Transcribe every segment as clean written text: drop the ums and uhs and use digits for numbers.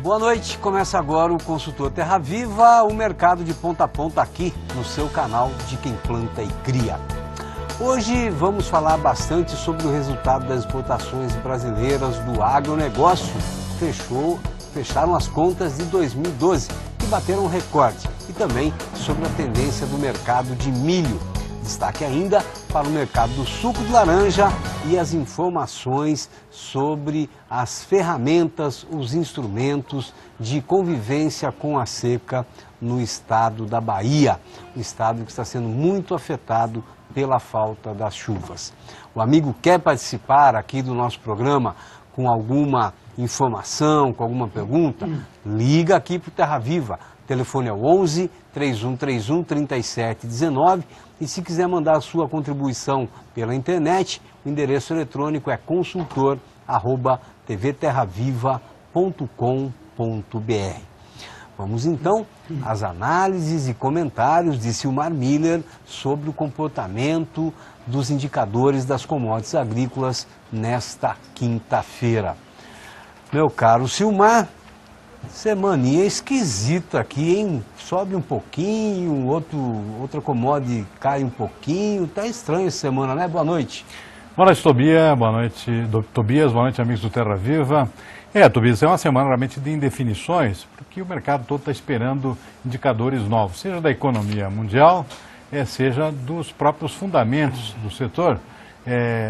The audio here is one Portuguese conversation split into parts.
Boa noite, começa agora o Consultor Terra Viva, o mercado de ponta a ponta aqui no seu canal de quem planta e cria. Hoje vamos falar bastante sobre o resultado das exportações brasileiras do agronegócio. Fecharam as contas de 2012 e bateram recorde. E também sobre a tendência do mercado de milho. Destaque ainda para o mercado do suco de laranja e as informações sobre as ferramentas, os instrumentos de convivência com a seca no estado da Bahia, um estado que está sendo muito afetado pela falta das chuvas. O amigo quer participar aqui do nosso programa com alguma informação, com alguma pergunta? Liga aqui para o Terra Viva. O telefone é o 11 3131 3719 e se quiser mandar a sua contribuição pela internet, o endereço eletrônico é consultor@tvterraviva.com.br. Vamos então às análises e comentários de Silmar Miller sobre o comportamento dos indicadores das commodities agrícolas nesta quinta-feira. Meu caro Silmar, semaninha esquisita aqui, hein? Sobe um pouquinho, outra commodity cai um pouquinho. Tá estranho essa semana, né? Boa noite. Boa noite, Tobias. Boa noite, amigos do Terra Viva. Tobias, é uma semana realmente de indefinições, porque o mercado todo está esperando indicadores novos, seja da economia mundial, seja dos próprios fundamentos do setor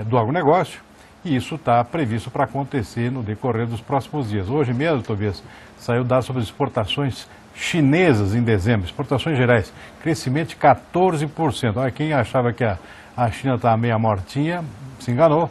do agronegócio. E isso está previsto para acontecer no decorrer dos próximos dias. Hoje mesmo, Tobias, saiu dados sobre as exportações chinesas em dezembro, exportações gerais, crescimento de 14%. Olha, quem achava que a China estava meio mortinha, se enganou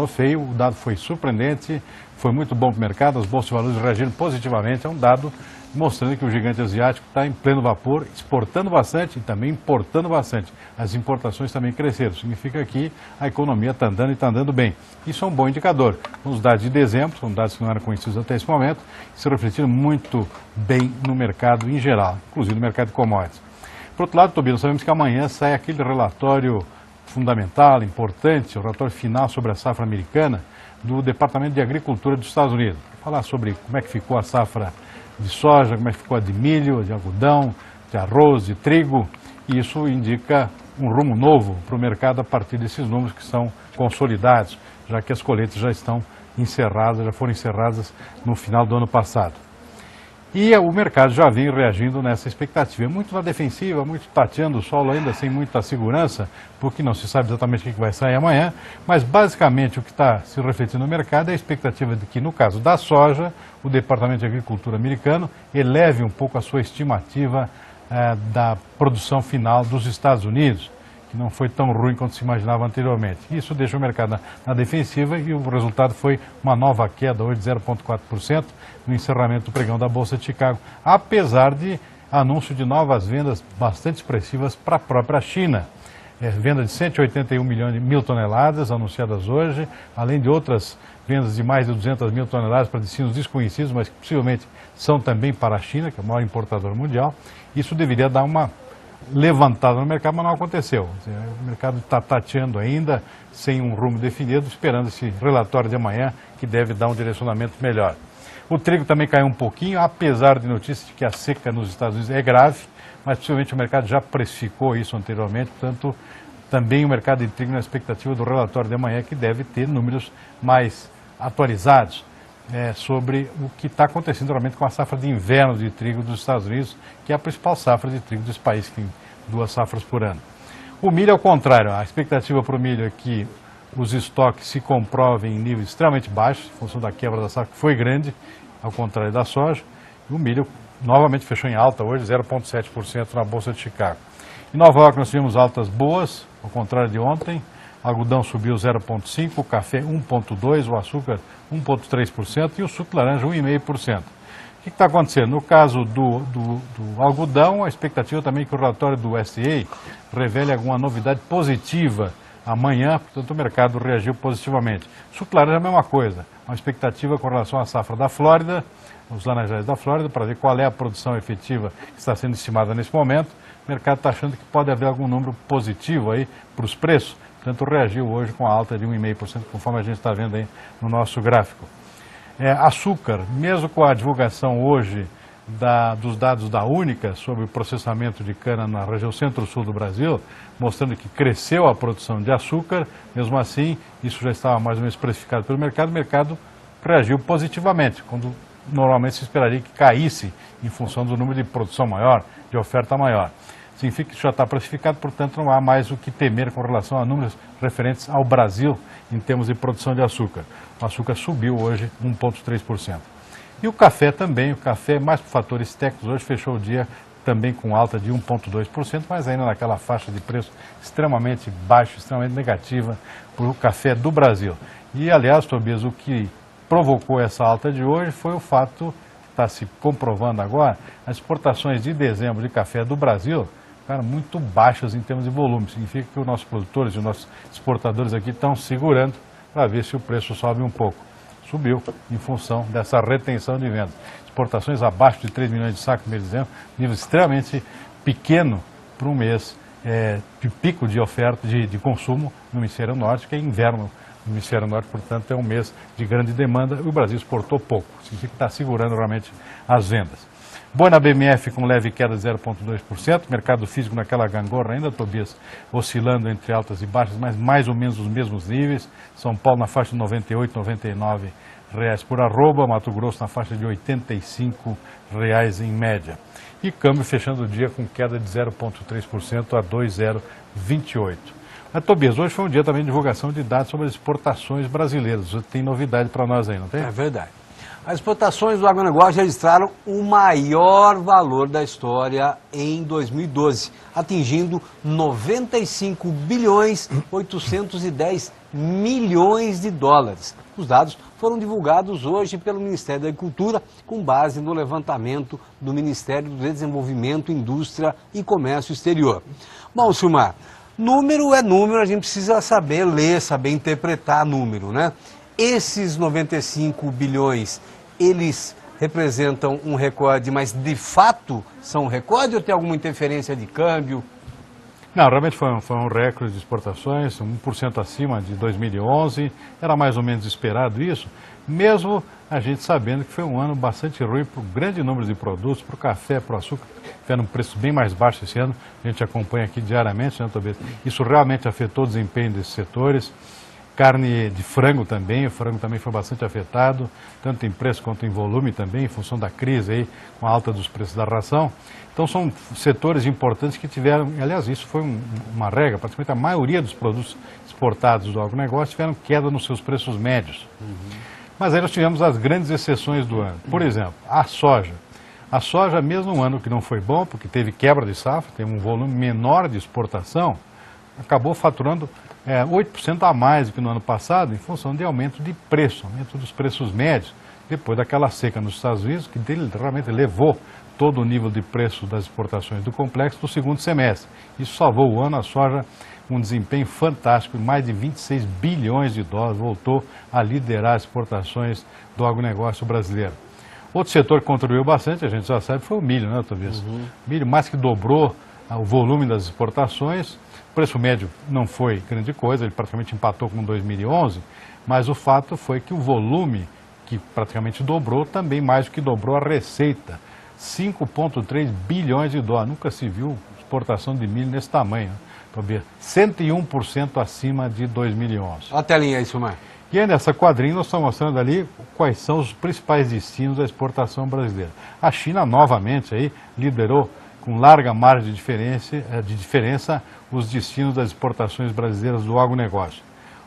feio, o dado foi surpreendente, foi muito bom para o mercado, as bolsas de valores reagiram positivamente, é um dado mostrando que o gigante asiático está em pleno vapor, exportando bastante e também importando bastante. As importações também cresceram, significa que a economia está andando e está andando bem. Isso é um bom indicador. Os dados de dezembro, são dados que não eram conhecidos até esse momento, se refletiram muito bem no mercado em geral, inclusive no mercado de commodities. Por outro lado, Tobias, nós sabemos que amanhã sai aquele relatório fundamental, importante, o relatório final sobre a safra americana do Departamento de Agricultura dos Estados Unidos. Vou falar sobre como é que ficou a safra de soja, como é que ficou a de milho, de algodão, de arroz, de trigo, e isso indica um rumo novo para o mercado a partir desses números que são consolidados, já que as colheitas já estão encerradas, já foram encerradas no final do ano passado. E o mercado já vem reagindo nessa expectativa, muito na defensiva, muito tateando o solo ainda sem muita segurança, porque não se sabe exatamente o que vai sair amanhã, mas basicamente o que está se refletindo no mercado é a expectativa de que, no caso da soja, o Departamento de Agricultura americano eleve um pouco a sua estimativa da produção final dos Estados Unidos, que não foi tão ruim quanto se imaginava anteriormente. Isso deixa o mercado na defensiva e o resultado foi uma nova queda hoje de 0,4% no encerramento do pregão da Bolsa de Chicago, apesar de anúncio de novas vendas bastante expressivas para a própria China. Venda de 181 mil toneladas anunciadas hoje, além de outras vendas de mais de 200 mil toneladas para destinos desconhecidos, mas que possivelmente são também para a China, que é o maior importador mundial. Isso deveria dar uma levantada no mercado, mas não aconteceu. O mercado está tateando ainda, sem um rumo definido, esperando esse relatório de amanhã, que deve dar um direcionamento melhor. O trigo também caiu um pouquinho, apesar de notícias de que a seca nos Estados Unidos é grave, mas possivelmente o mercado já precificou isso anteriormente, portanto, também o mercado de trigo na expectativa do relatório de amanhã, que deve ter números mais atualizados sobre o que está acontecendo realmente com a safra de inverno de trigo dos Estados Unidos, que é a principal safra de trigo desse país, que tem 2 safras por ano. O milho, ao contrário, a expectativa para o milho é que os estoques se comprovem em níveis extremamente baixos, em função da quebra da safra, que foi grande, ao contrário da soja, e o milho novamente fechou em alta hoje, 0,7% na Bolsa de Chicago. Em Nova York nós tivemos altas boas, ao contrário de ontem, algodão subiu 0,5%, o café 1,2%, o açúcar 1,3% e o suco de laranja 1,5%. O que está acontecendo? No caso do algodão, a expectativa também é que o relatório do USDA revele alguma novidade positiva amanhã, portanto o mercado reagiu positivamente. Suco de laranja é a mesma coisa, uma expectativa com relação à safra da Flórida, os laranjais da Flórida, para ver qual é a produção efetiva que está sendo estimada nesse momento. O mercado está achando que pode haver algum número positivo aí para os preços, portanto reagiu hoje com a alta de 1,5%, conforme a gente está vendo aí no nosso gráfico. Açúcar, mesmo com a divulgação hoje dos dados da Única sobre o processamento de cana na região centro-sul do Brasil, mostrando que cresceu a produção de açúcar, mesmo assim, isso já estava mais ou menos precificado pelo mercado, o mercado reagiu positivamente, quando normalmente se esperaria que caísse em função do número de produção maior, de oferta maior. Significa que isso já está precificado, portanto não há mais o que temer com relação a números referentes ao Brasil em termos de produção de açúcar. O açúcar subiu hoje 1,3%. E o café também, o café mais por fatores técnicos, hoje fechou o dia também com alta de 1,2%, mas ainda naquela faixa de preço extremamente baixa, extremamente negativa para o café do Brasil. E aliás, Tobias, o que provocou essa alta de hoje foi o fato, que está se comprovando agora, as exportações de dezembro de café do Brasil ficaram muito baixas em termos de volume. Significa que os nossos produtores e os nossos exportadores aqui estão segurando para ver se o preço sobe um pouco. Subiu em função dessa retenção de vendas. Exportações abaixo de 3 milhões de sacos no mês de dezembro, nível extremamente pequeno para um mês de pico de oferta, de consumo no hemisfério norte, que é inverno no hemisfério norte, portanto é um mês de grande demanda e o Brasil exportou pouco. Significa que está segurando realmente as vendas. Boi na BMF com leve queda de 0,2%, mercado físico naquela gangorra ainda, Tobias, oscilando entre altas e baixas, mas mais ou menos os mesmos níveis. São Paulo na faixa de R$ 98, R$ 99 por arroba, Mato Grosso na faixa de R$ 85 em média. E câmbio fechando o dia com queda de 0,3% a 2,028. Mas, Tobias, hoje foi um dia também de divulgação de dados sobre as exportações brasileiras. Tem novidade para nós aí, não tem? É verdade. As exportações do agronegócio registraram o maior valor da história em 2012, atingindo 95 bilhões 810 milhões de dólares. Os dados foram divulgados hoje pelo Ministério da Agricultura, com base no levantamento do Ministério do Desenvolvimento, Indústria e Comércio Exterior. Bom, Silmar, número é número, a gente precisa saber ler, saber interpretar número, né? Esses 95 bilhões, eles representam um recorde, mas de fato são um recorde ou tem alguma interferência de câmbio? Não, realmente foi um recorde de exportações, 1% acima de 2011, era mais ou menos esperado isso, mesmo a gente sabendo que foi um ano bastante ruim para o grande número de produtos, para o café, para o açúcar, tiveram um preço bem mais baixo esse ano, a gente acompanha aqui diariamente, né, Tobias? Isso realmente afetou o desempenho desses setores. Carne de frango também, o frango também foi bastante afetado, tanto em preço quanto em volume também, em função da crise aí, com a alta dos preços da ração. Então são setores importantes que tiveram, aliás, isso foi uma regra, praticamente a maioria dos produtos exportados do agronegócio tiveram queda nos seus preços médios. Mas aí nós tivemos as grandes exceções do ano. Por exemplo, a soja. A soja, mesmo um ano que não foi bom, porque teve quebra de safra, teve um volume menor de exportação, acabou faturando 8% a mais do que no ano passado, em função de aumento de preço, aumento dos preços médios, depois daquela seca nos Estados Unidos, que realmente levou todo o nível de preço das exportações do complexo no segundo semestre. Isso salvou o ano, a soja com um desempenho fantástico, mais de 26 bilhões de dólares, voltou a liderar as exportações do agronegócio brasileiro. Outro setor que contribuiu bastante, a gente já sabe, foi o milho, né, Tobias? Milho mais que dobrou o volume das exportações. O preço médio não foi grande coisa, ele praticamente empatou com 2011, mas o fato foi que o volume, que praticamente dobrou, também mais do que dobrou a receita. 5,3 bilhões de dólares. Nunca se viu exportação de milho nesse tamanho, né? 101% acima de 2011. Olha a telinha aí, Silmar. E aí nessa quadrinha nós estamos mostrando ali quais são os principais destinos da exportação brasileira. A China novamente aí liderou com larga margem de diferença os destinos das exportações brasileiras do agronegócio.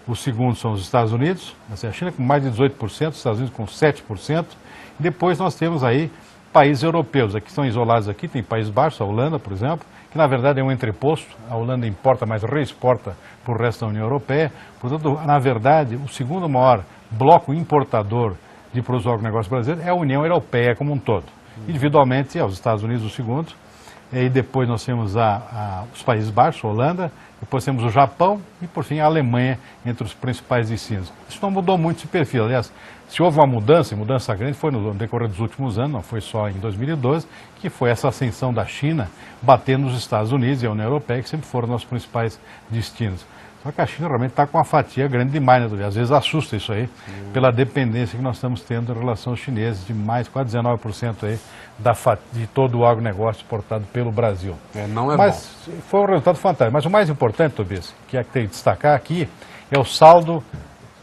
O segundo são os Estados Unidos, a China com mais de 18%, os Estados Unidos com 7%. E depois nós temos aí países europeus, aqui estão isolados aqui, tem Países Baixos, a Holanda, por exemplo, que na verdade é um entreposto, a Holanda importa, mas reexporta para o resto da União Europeia. Portanto, na verdade, o segundo maior bloco importador de produtos do agronegócio brasileiro é a União Europeia como um todo. Individualmente, os Estados Unidos o segundo, e depois nós temos os Países Baixos, a Holanda, depois temos o Japão e, por fim, a Alemanha entre os principais destinos. Isso não mudou muito esse perfil. Aliás, se houve uma mudança, e mudança grande foi no decorrer dos últimos anos, não foi só em 2012, que foi essa ascensão da China batendo nos Estados Unidos e a União Europeia, que sempre foram nossos principais destinos. Só que a China realmente está com uma fatia grande demais, né? Às vezes assusta isso aí, pela dependência que nós estamos tendo em relação aos chineses, de mais quase 19% aí de todo o agronegócio exportado pelo Brasil. Não é Mas bom. Foi um resultado fantástico. Mas o mais importante, Tobias, que é que tem que destacar aqui, é o saldo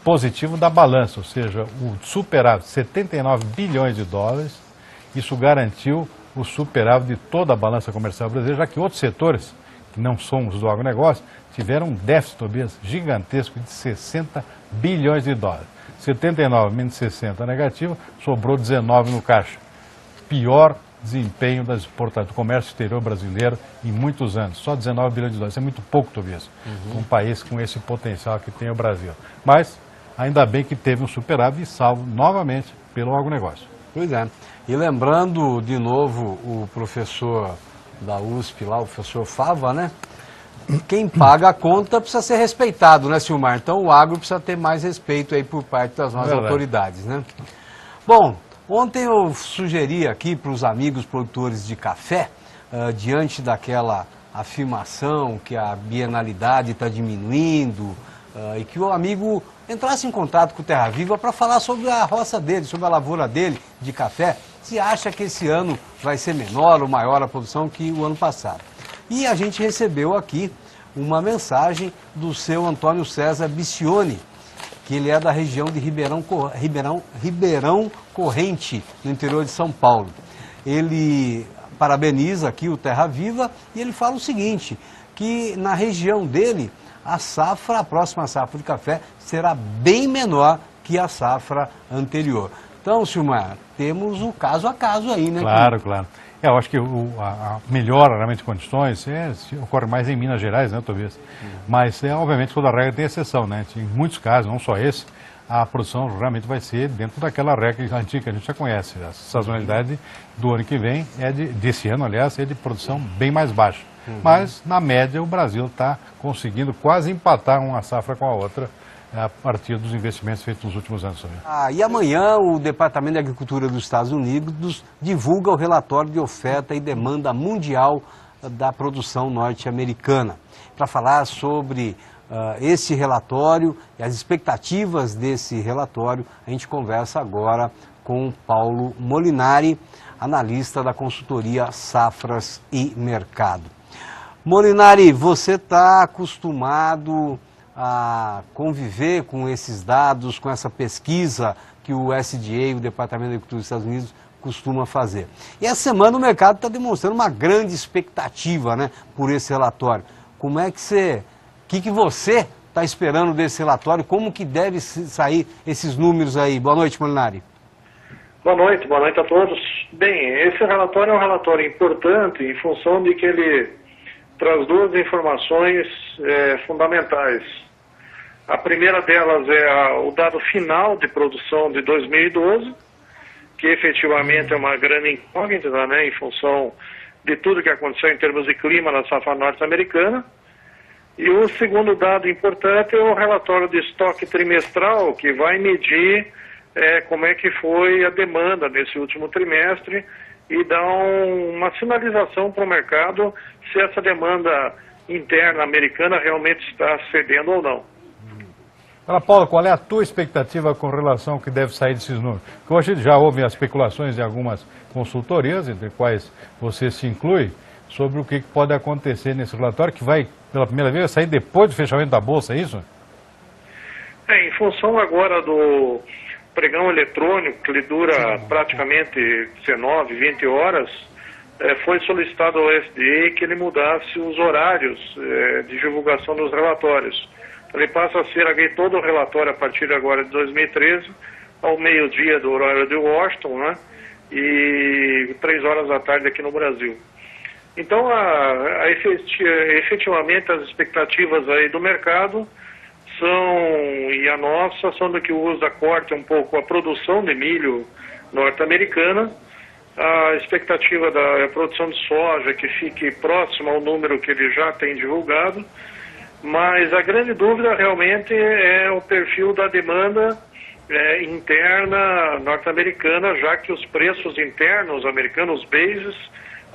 positivo da balança, ou seja, o superávit, 79 bilhões de dólares, isso garantiu o superávit de toda a balança comercial brasileira, já que outros setores, que não somos do agronegócio, tiveram um déficit, Tobias, gigantesco de 60 bilhões de dólares. 79 menos 60 negativo, sobrou 19 no caixa. Pior desempenho das exportações do comércio exterior brasileiro em muitos anos. Só 19 bilhões de dólares. Isso é muito pouco, Tobias, um país com esse potencial que tem o Brasil. Mas, ainda bem que teve um superávit e salvo novamente pelo agronegócio. Pois é. E lembrando, de novo, o professor da USP lá, o professor Fava, né? Quem paga a conta precisa ser respeitado, né, Silmar? Então o agro precisa ter mais respeito aí por parte das nossas autoridades, né? Bom, ontem eu sugeri aqui para os amigos produtores de café, diante daquela afirmação que a bienalidade está diminuindo, e que o amigo entrasse em contato com o Terra Viva para falar sobre a roça dele, sobre a lavoura dele de café, se acha que esse ano vai ser menor ou maior a produção que o ano passado. E a gente recebeu aqui uma mensagem do seu Antônio César Biccioni, que ele é da região de Ribeirão Corrente, no interior de São Paulo. Ele parabeniza aqui o Terra Viva e ele fala o seguinte, que na região dele a próxima safra de café será bem menor que a safra anterior. Então, Silmar, temos o caso a caso aí, né? Claro, claro. Eu acho que a melhora realmente de condições ocorre mais em Minas Gerais, né, Tobias? Mas, obviamente, toda regra tem exceção, né? Em muitos casos, não só esse, a produção realmente vai ser dentro daquela regra antiga que a gente já conhece. A sazonalidade do ano que vem, desse ano, aliás, é de produção bem mais baixa. Mas, na média, o Brasil está conseguindo quase empatar uma safra com a outra a partir dos investimentos feitos nos últimos anos. E amanhã o Departamento de Agricultura dos Estados Unidos divulga o relatório de oferta e demanda mundial da produção norte-americana. Para falar sobre esse relatório e as expectativas desse relatório, a gente conversa agora com Paulo Molinari, analista da consultoria Safras e Mercado. Molinari, você está acostumado a conviver com esses dados, com essa pesquisa que o USDA, o Departamento de Agricultura dos Estados Unidos, costuma fazer. E essa semana o mercado está demonstrando uma grande expectativa, né, por esse relatório. Como é que você está esperando desse relatório? Como que deve sair esses números aí? Boa noite, Molinari. Boa noite a todos. Bem, esse relatório é um relatório importante em função de que ele traz duas informações fundamentais. A primeira delas é o dado final de produção de 2012, que efetivamente é uma grande incógnita, né, em função de tudo que aconteceu em termos de clima na safra norte-americana. E o segundo dado importante é o relatório de estoque trimestral, que vai medir como é que foi a demanda nesse último trimestre e dar uma sinalização para o mercado se essa demanda interna americana realmente está cedendo ou não. Fala, Paulo, qual é a tua expectativa com relação ao que deve sair desses números? Porque hoje já houve as especulações de algumas consultorias, entre quais você se inclui, sobre o que pode acontecer nesse relatório, que vai, pela primeira vez, sair depois do fechamento da Bolsa, é isso? Em função agora do pregão eletrônico, que dura praticamente 19, 20 horas, foi solicitado ao USDA que ele mudasse os horários de divulgação dos relatórios. Ele passa a ser todo o relatório a partir agora de 2013, ao meio-dia do horário de Washington, né, e 3 horas da tarde aqui no Brasil. Então, efetivamente, as expectativas aí do mercado e a nossa são de que o USDA corte um pouco a produção de milho norte-americana, a expectativa da produção de soja que fique próxima ao número que ele já tem divulgado, mas a grande dúvida realmente é o perfil da demanda interna norte-americana, já que os preços internos americanos, bases,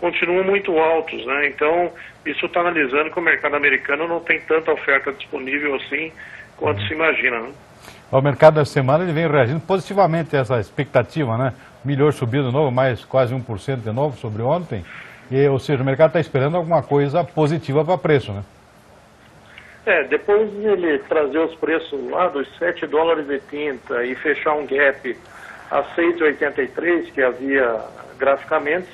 continuam muito altos, né? Então, isso está analisando que o mercado americano não tem tanta oferta disponível assim quanto se imagina, né? O mercado da semana ele vem reagindo positivamente a essa expectativa, né? O milho subiu de novo, mais quase 1% de novo sobre ontem. Ou seja, o mercado está esperando alguma coisa positiva para preço, né? Depois de ele trazer os preços lá dos $7,30 e fechar um gap a 6,83 que havia graficamente,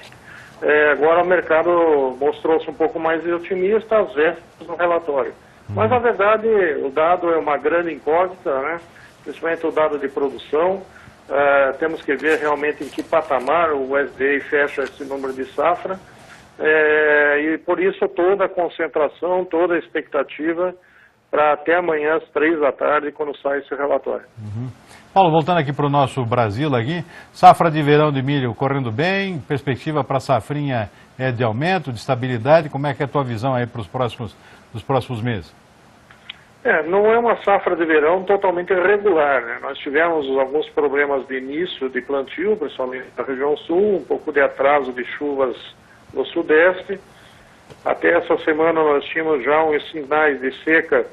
agora o mercado mostrou-se um pouco mais otimista às vésperas do relatório. Mas, na verdade, o dado é uma grande incógnita, né? Principalmente o dado de produção. Temos que ver realmente em que patamar o USDA fecha esse número de safra. E por isso toda a concentração, toda a expectativa para até amanhã às 3 da tarde, quando sai esse relatório. Paulo, voltando aqui para o nosso Brasil aqui, safra de verão de milho correndo bem, perspectiva para a safrinha de aumento, de estabilidade, como é que é a tua visão aí para os próximos meses? Não é uma safra de verão totalmente irregular, né? Nós tivemos alguns problemas de início de plantio, principalmente na região sul, um pouco de atraso de chuvas no sudeste. Até essa semana nós tínhamos já uns sinais de seca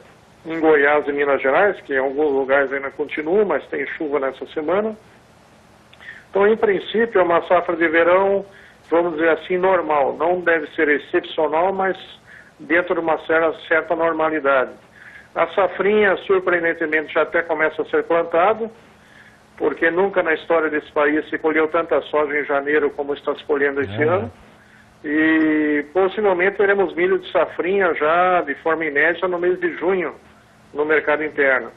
em Goiás e Minas Gerais, que em alguns lugares ainda continua, mas tem chuva nessa semana. Então, em princípio, é uma safra de verão, vamos dizer assim, normal. Não deve ser excepcional, mas dentro de uma certa normalidade. A safrinha, surpreendentemente, já até começa a ser plantada, porque nunca na história desse país se colheu tanta soja em janeiro como está se colhendo esse ano. E possivelmente teremos milho de safrinha já de forma inédita no mês de junho no mercado interno.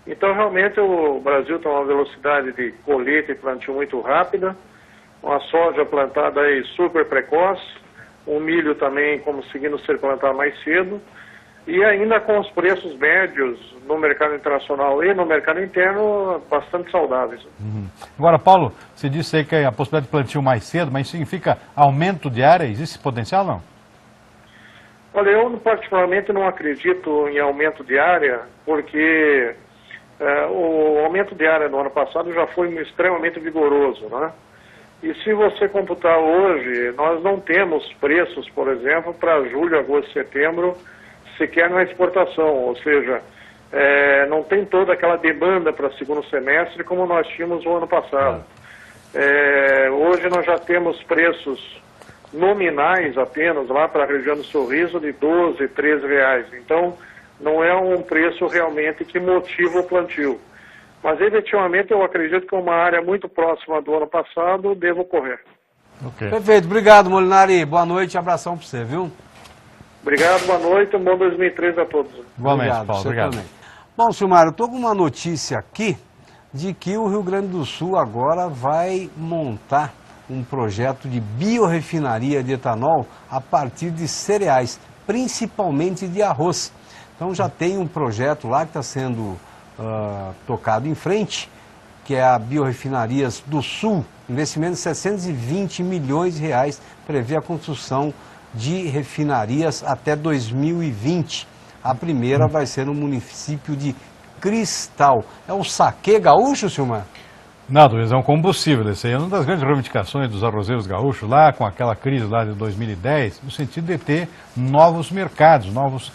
Então, realmente, o Brasil tem uma velocidade de colheita e plantio muito rápida, uma soja plantada aí super precoce, um milho também conseguindo ser plantado mais cedo, e ainda com os preços médios no mercado internacional e no mercado interno bastante saudáveis. Agora, Paulo, você disse aí que a possibilidade de plantio mais cedo, mas significa aumento de área? Existe esse potencial, não? Olha, eu particularmente não acredito em aumento de área, porque o aumento de área no ano passado já foi extremamente vigoroso, né? E se você computar hoje, nós não temos preços, por exemplo, para julho, agosto, setembro, sequer na exportação, ou seja, não tem toda aquela demanda para segundo semestre como nós tínhamos no ano passado. Hoje nós já temos preços nominais apenas lá para a região do Sorriso de R$12, R$13. Então, não é um preço realmente que motiva o plantio. Mas, efetivamente, eu acredito que uma área muito próxima do ano passado deva ocorrer. Okay. Perfeito. Obrigado, Molinari. Boa noite e abração para você, viu? Obrigado, boa noite, um bom 2013 a todos. Igualmente, Paulo, obrigado. Também. Bom, Silmário, eu estou com uma notícia aqui de que o Rio Grande do Sul agora vai montar um projeto de biorefinaria de etanol a partir de cereais, principalmente de arroz. Então já tem um projeto lá que está sendo tocado em frente, que é a Biorrefinarias do Sul, investimento de R$720 milhões, prevê a construção de refinarias até 2020. A primeira vai ser no município de Cristal. É o saquê gaúcho, Silmar? Não, Luiz, é um combustível. Esse aí é uma das grandes reivindicações dos arrozeiros gaúchos, lá com aquela crise lá de 2010, no sentido de ter novos mercados, novos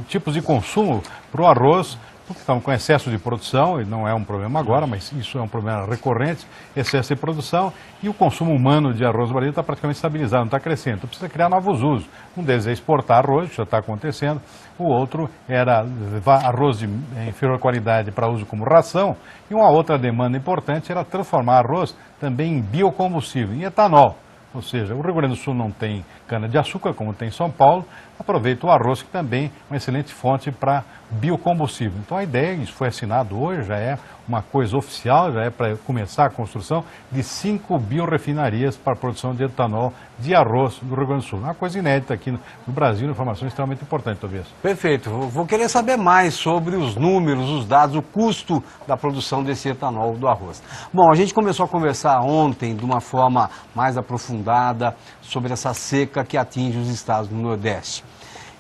tipos de consumo para o arroz, porque estavam com excesso de produção, e não é um problema agora, mas isso é um problema recorrente, excesso de produção, e o consumo humano de arroz no Brasil está praticamente estabilizado, não está crescendo. Então precisa criar novos usos. Um deles é exportar arroz, que já está acontecendo, o outro era levar arroz de inferior qualidade para uso como ração, e uma outra demanda importante era transformar arroz também em biocombustível, em etanol. Ou seja, o Rio Grande do Sul não tem cana-de-açúcar, como tem em São Paulo, aproveita o arroz, que também é uma excelente fonte para biocombustível. Então a ideia, isso foi assinado hoje, já é uma coisa oficial, já é para começar a construção de 5 biorefinarias para a produção de etanol de arroz do Rio Grande do Sul. Uma coisa inédita aqui no Brasil, uma informação extremamente importante, Tobias. Perfeito. Vou querer saber mais sobre os números, os dados, o custo da produção desse etanol do arroz. Bom, a gente começou a conversar ontem de uma forma mais aprofundada sobre essa seca que atinge os estados do Nordeste.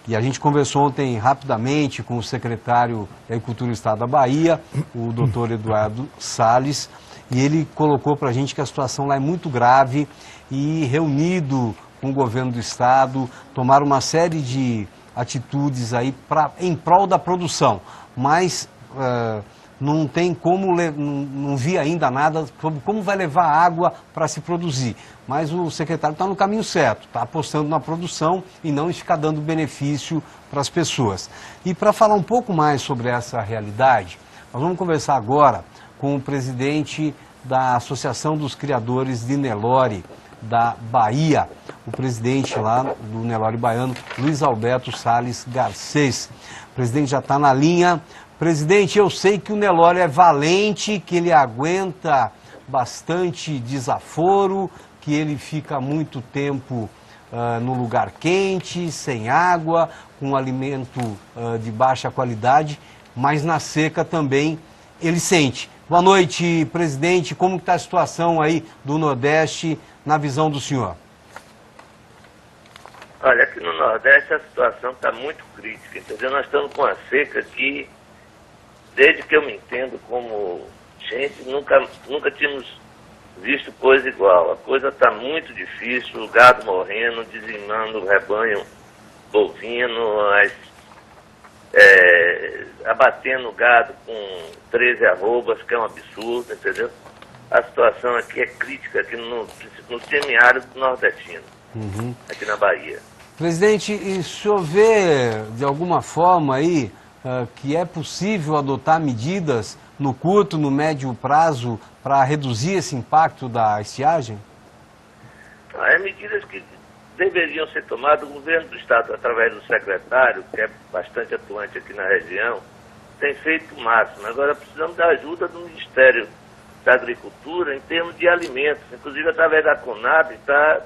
E a gente conversou ontem rapidamente com o secretário da Agricultura do Estado da Bahia, o doutor Eduardo Salles, e ele colocou para a gente que a situação lá é muito grave e reunido com o governo do estado, tomaram uma série de atitudes aí em prol da produção, mas não tem como, não vi ainda nada sobre como vai levar água para se produzir. Mas o secretário está no caminho certo, está apostando na produção e não em ficar dando benefício para as pessoas. E para falar um pouco mais sobre essa realidade, nós vamos conversar agora com o presidente da Associação dos Criadores de Nelore da Bahia, o presidente lá do Nelore Baiano, Luiz Alberto Salles Garcês. O presidente já está na linha. Presidente, eu sei que o Nelore é valente, que ele aguenta bastante desaforo, que ele fica muito tempo no lugar quente, sem água, com alimento de baixa qualidade, mas na seca também ele sente. Boa noite, presidente. Como está a situação aí do Nordeste na visão do senhor? Olha, aqui no Nordeste a situação está muito crítica, entendeu? Nós estamos com uma seca que, desde que eu me entendo como gente, nunca tínhamos visto coisa igual. A coisa está muito difícil, o gado morrendo, dizimando o rebanho bovino, abatendo o gado com 13 arrobas, que é um absurdo, entendeu? A situação aqui é crítica, aqui no semiárido nordestino, aqui na Bahia. Presidente, e o senhor vê de alguma forma aí que é possível adotar medidas no curto, no médio prazo para reduzir esse impacto da estiagem? Medidas que deveriam ser tomadas. O governo do estado, através do secretário, que é bastante atuante aqui na região, tem feito o máximo. Agora precisamos da ajuda do Ministério da Agricultura em termos de alimentos, inclusive através da Conab, para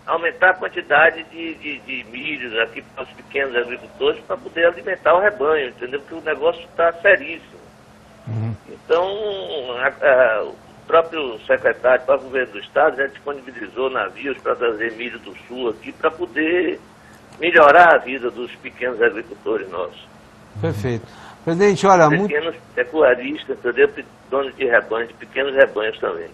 aumentar a quantidade de milho aqui para os pequenos agricultores para poder alimentar o rebanho, entendeu? Porque o negócio está seríssimo. Então, o próprio secretário, o próprio governo do estado já disponibilizou navios para trazer milho do sul aqui para poder melhorar a vida dos pequenos agricultores nossos. Perfeito. Presidente, olha... Pequenos pecuaristas, entendeu? Donos de rebanhos, de pequenos rebanhos também.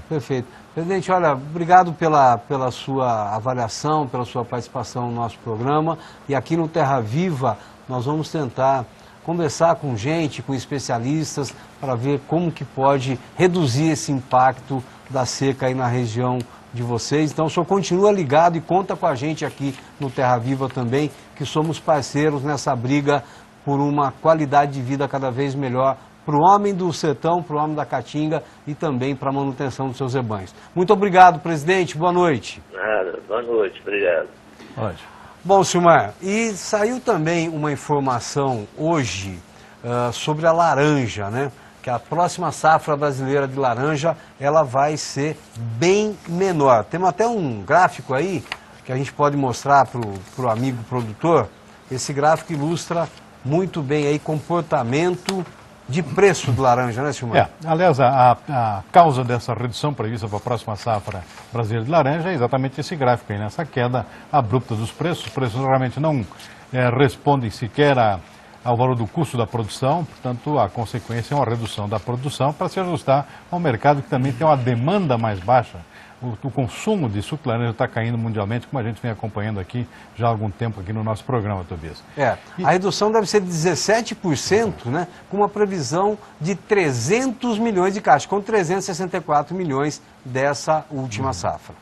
Perfeito. Presidente, olha, obrigado pela sua avaliação, pela sua participação no nosso programa. E aqui no Terra Viva nós vamos tentar conversar com gente, com especialistas, para ver como que pode reduzir esse impacto da seca aí na região de vocês. Então o senhor continua ligado e conta com a gente aqui no Terra Viva também, que somos parceiros nessa briga por uma qualidade de vida cada vez melhor para o homem do sertão, para o homem da Caatinga e também para a manutenção dos seus rebanhos. Muito obrigado, presidente. Boa noite. Nada, boa noite. Obrigado. Pode. Bom, Silmar, e saiu também uma informação hoje sobre a laranja, né? Que a próxima safra brasileira de laranja, ela vai ser bem menor. Temos até um gráfico aí que a gente pode mostrar para o amigo produtor. Esse gráfico ilustra muito bem aí comportamento de preço de laranja, né, Silmar? Aliás, a causa dessa redução prevista para a próxima safra brasileira de laranja é exatamente esse gráfico aí, nessa queda abrupta dos preços. Os preços realmente não respondem sequer ao valor do custo da produção, portanto, a consequência é uma redução da produção para se ajustar ao mercado que também tem uma demanda mais baixa. O consumo de suco de laranja está caindo mundialmente, como a gente vem acompanhando aqui já há algum tempo aqui no nosso programa, Tobias. A redução deve ser de 17%, né, com uma previsão de 300 milhões de caixas, com 364 milhões dessa última safra.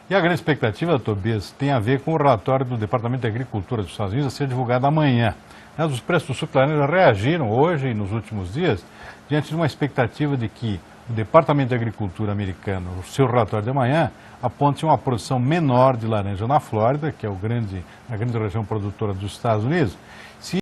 E a grande expectativa, Tobias, tem a ver com o relatório do Departamento de Agricultura dos Estados Unidos a ser divulgado amanhã. Os preços do suco de laranja reagiram hoje e nos últimos dias diante de uma expectativa de que o Departamento de Agricultura americano, o seu relatório de amanhã, aponte uma produção menor de laranja na Flórida, que é a grande região produtora dos Estados Unidos. Se